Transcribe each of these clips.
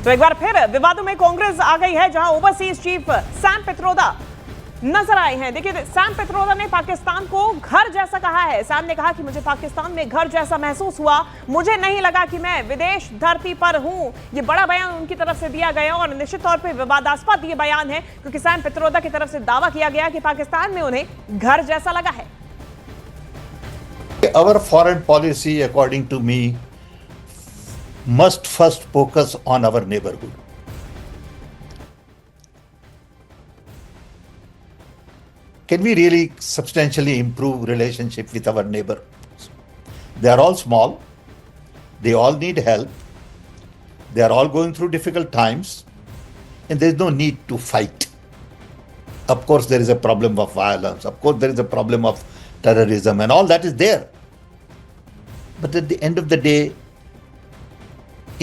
तो एक बार फिर विवादों में कांग्रेस आ गई है, जहां ओवरसीज चीफ सैम पित्रोदा नजर आए हैं। देखिए, सैम पित्रोदा ने पाकिस्तान को घर जैसा कहा है। सैम ने कहा कि मुझे पाकिस्तान में घर जैसा महसूस हुआ, मुझे नहीं लगा कि मैं विदेश धरती पर हूं। ये बड़ा बयान उनकी तरफ से दिया गया और निश्चित तौर पे विवादास्पद ये बयान है, क्योंकि सैम पित्रोदा की तरफ से दावा किया गया कि पाकिस्तान में उन्हें घर जैसा लगा है। Our foreign policy, according to me, must first focus on our neighborhood. Can we really substantially improve relationship with our neighbor? They are all small. They all need help. They are all going through difficult times, and there is no need to fight. Of course, there is a problem of violence. Of course, there is a problem of terrorism, and all that is there. But at the end of the day,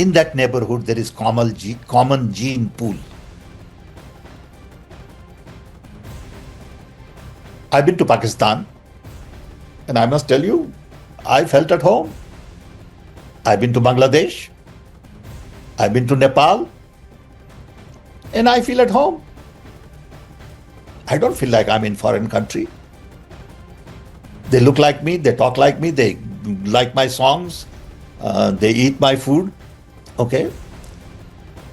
in that neighborhood, there is common gene pool. I've been to Pakistan, and I must tell you, I felt at home. I've been to Bangladesh. I've been to Nepal, and I feel at home. I don't feel like I'm in foreign country. They look like me, they talk like me, they like my songs, they eat my food, okay?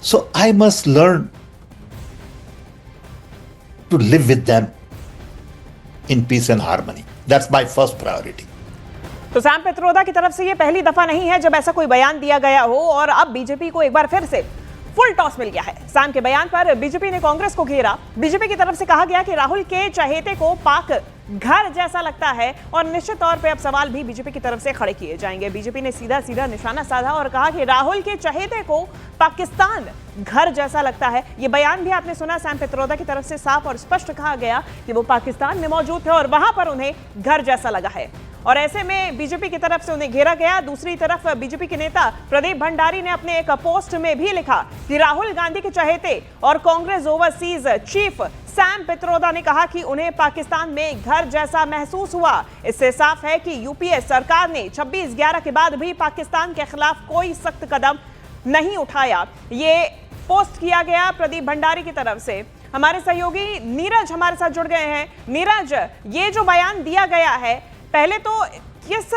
So I must learn to live with them in peace and harmony. That's my first priority. तो Sam Pitroda की तरफ से ये पहली दफा नहीं है जब ऐसा कोई बयान दिया गया हो, और अब बीजेपी को एक बार फिर से फुल टॉस मिल गया है। सैम के बयान पर बीजेपी ने कांग्रेस को घेरा। बीजेपी की तरफ से कहा गया कि राहुल के चहेते को पाक घर जैसा लगता है, और निश्चित तौर पे अब सवाल भी बीजेपी की तरफ से खड़े किए जाएंगे। बीजेपी ने सीधा सीधा निशाना साधा और कहा कि राहुल के चहेते को पाकिस्तान घर जैसा लगता है। ये बयान भी आपने सुना, सैम पित्रोदा की तरफ से साफ और स्पष्ट कहा गया कि वो पाकिस्तान में मौजूद थे और वहां पर उन्हें घर जैसा लगा है, और ऐसे में बीजेपी की तरफ से उन्हें घेरा गया। दूसरी तरफ बीजेपी के नेता प्रदीप भंडारी ने अपने एक पोस्ट में भी लिखा कि राहुल गांधी के चहेते और Congress overseas chief Sam Pitroda ने कहा कि उन्हें पाकिस्तान में घर जैसा महसूस हुआ। इससे साफ है कि यूपीए सरकार ने 26/11 के बाद भी पाकिस्तान के खिलाफ कोई सख्त कदम नहीं उठाया। ये पोस्ट किया गया प्रदीप भंडारी की तरफ से। हमारे सहयोगी नीरज हमारे साथ जुड़ गए हैं। नीरज, ये जो बयान दिया गया है, पहले तो किस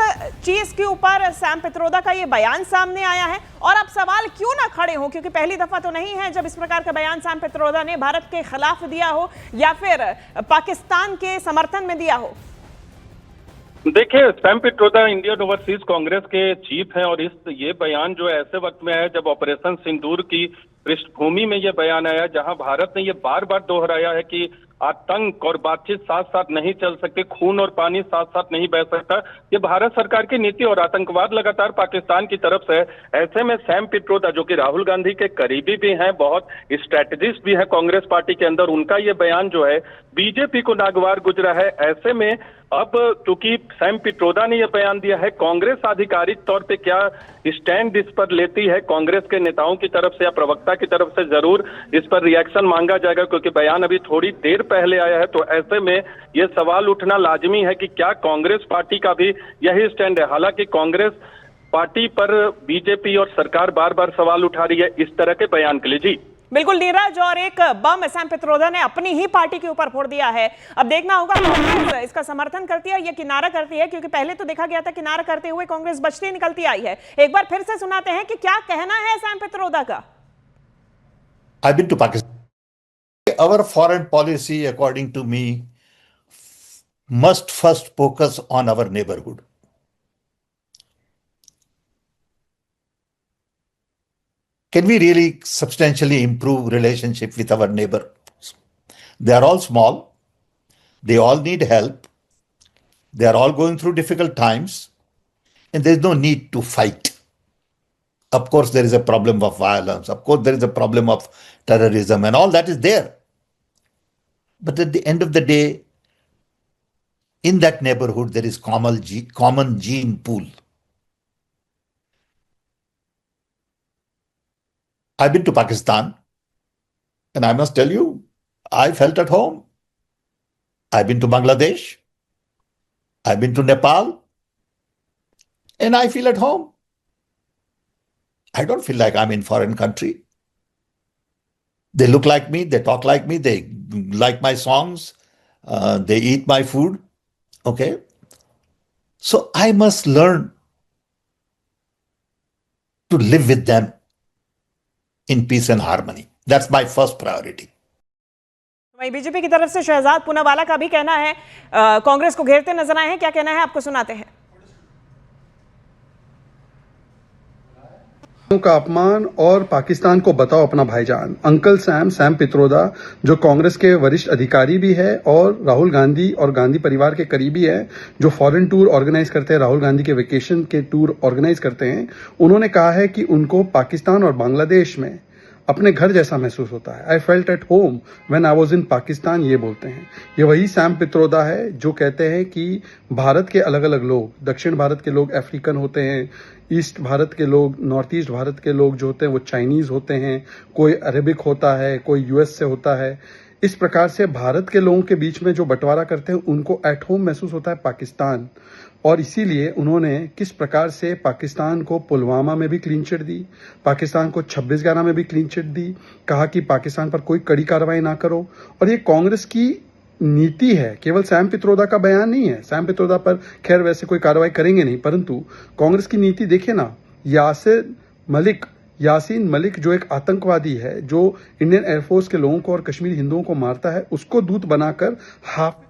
चीज के ऊपर सैम पित्रोदा का ये बयान सामने आया है, और अब सवाल क्यों ना खड़े हो, क्योंकि पहली दफा तो नहीं है जब इस प्रकार का बयान सैम पित्रोदा ने भारत के खिलाफ दिया हो या फिर पाकिस्तान के समर्थन में दिया हो। देखिए, Sam Pitroda Indian overseas Congress के चीफ हैं, और ये बयान जो है ऐसे वक्त में है जब ऑपरेशन सिंदूर की पृष्ठभूमि में ये बयान आया, जहां भारत ने ये बार बार दोहराया है कि आतंक और बातचीत साथ साथ नहीं चल सकते, खून और पानी साथ साथ नहीं बह सकता। ये भारत सरकार की नीति, और आतंकवाद लगातार पाकिस्तान की तरफ से। ऐसे में सैम पित्रोदा, जो कि राहुल गांधी के करीबी भी हैं, बहुत स्ट्रेटेजिस्ट भी है कांग्रेस पार्टी के अंदर, उनका ये बयान जो है बीजेपी को नागवार गुजरा है। ऐसे में अब चूंकि सैम पित्रोदा ने यह बयान दिया है, कांग्रेस आधिकारिक तौर पे क्या स्टैंड इस पर लेती है कांग्रेस के नेताओं की तरफ से या प्रवक्ता की तरफ से, जरूर इस पर रिएक्शन मांगा जाएगा, क्योंकि बयान अभी थोड़ी देर पहले आया है। तो ऐसे में यह सवाल उठना लाजमी है कि क्या कांग्रेस पार्टी का भी यही स्टैंड है। हालांकि कांग्रेस पार्टी पर बीजेपी और सरकार बार बार सवाल उठा रही है इस तरह के बयान के लिए। जी बिल्कुल नीरज, और एक बम सैम पित्रोदा ने अपनी ही पार्टी के ऊपर फोड़ दिया है। अब देखना होगा कांग्रेस इसका समर्थन करती है या किनारा करती है, क्योंकि पहले तो देखा गया था किनारा करते हुए कांग्रेस बचती निकलती आई है। एक बार फिर से सुनाते हैं कि क्या कहना है सैम पित्रोदा का। I've been to Pakistan. Our foreign policy, according to me, must first focus on our neighborhood. Can we really substantially improve relationship with our neighbors? They are all small. They all need help. They are all going through difficult times, and there is no need to fight. Of course, there is a problem of violence. Of course, there is a problem of terrorism, and all that is there. But at the end of the day, in that neighborhood, there is common gene pool. I've been to Pakistan, and I must tell you, I felt at home. I've been to Bangladesh. I've been to Nepal, and I feel at home. I don't feel like I'm in foreign country. They look like me, they talk like me, they like my songs, they eat my food. Okay. So I must learn to live with them in peace and harmony. That's my first priority. वहीं BJP की तरफ से शहजाद पूनावाला का भी कहना है, कांग्रेस को घेरते नजर आए हैं, क्या कहना है आपको सुनाते हैं। का अपमान और पाकिस्तान को बताओ अपना भाईजान। अंकल सैम पित्रोदा, जो कांग्रेस के वरिष्ठ अधिकारी भी है और राहुल गांधी और गांधी परिवार के करीबी है, जो फॉरेन टूर ऑर्गेनाइज करते हैं, राहुल गांधी के वेकेशन के टूर ऑर्गेनाइज करते हैं, उन्होंने कहा है कि उनको पाकिस्तान और बांग्लादेश में अपने घर जैसा महसूस होता है। I felt at home when I was in Pakistan, ये बोलते हैं। ये वही सैम पित्रोदा है जो कहते हैं कि भारत के अलग अलग लोग, दक्षिण भारत के लोग अफ्रीकन होते हैं, ईस्ट भारत के लोग, नॉर्थ ईस्ट भारत के लोग जो होते हैं वो चाइनीज होते हैं, कोई अरेबिक होता है, कोई यूएस से होता है। इस प्रकार से भारत के लोगों के बीच में जो बंटवारा करते हैं उनको एट होम महसूस होता है पाकिस्तान। और इसीलिए उन्होंने किस प्रकार से पाकिस्तान को पुलवामा में भी क्लीन चिट दी, पाकिस्तान को 26/11 में भी क्लीन चिट दी, कहा कि पाकिस्तान पर कोई कड़ी कार्रवाई ना करो। और ये कांग्रेस की नीति है, केवल सैम पित्रोदा का बयान नहीं है। सैम पित्रोदा पर खैर वैसे कोई कार्रवाई करेंगे नहीं, परंतु कांग्रेस की नीति देखिए ना। यासीन मलिक जो एक आतंकवादी है, जो इंडियन एयरफोर्स के लोगों को और कश्मीरी हिंदुओं को मारता है, उसको दूत बनाकर हाफ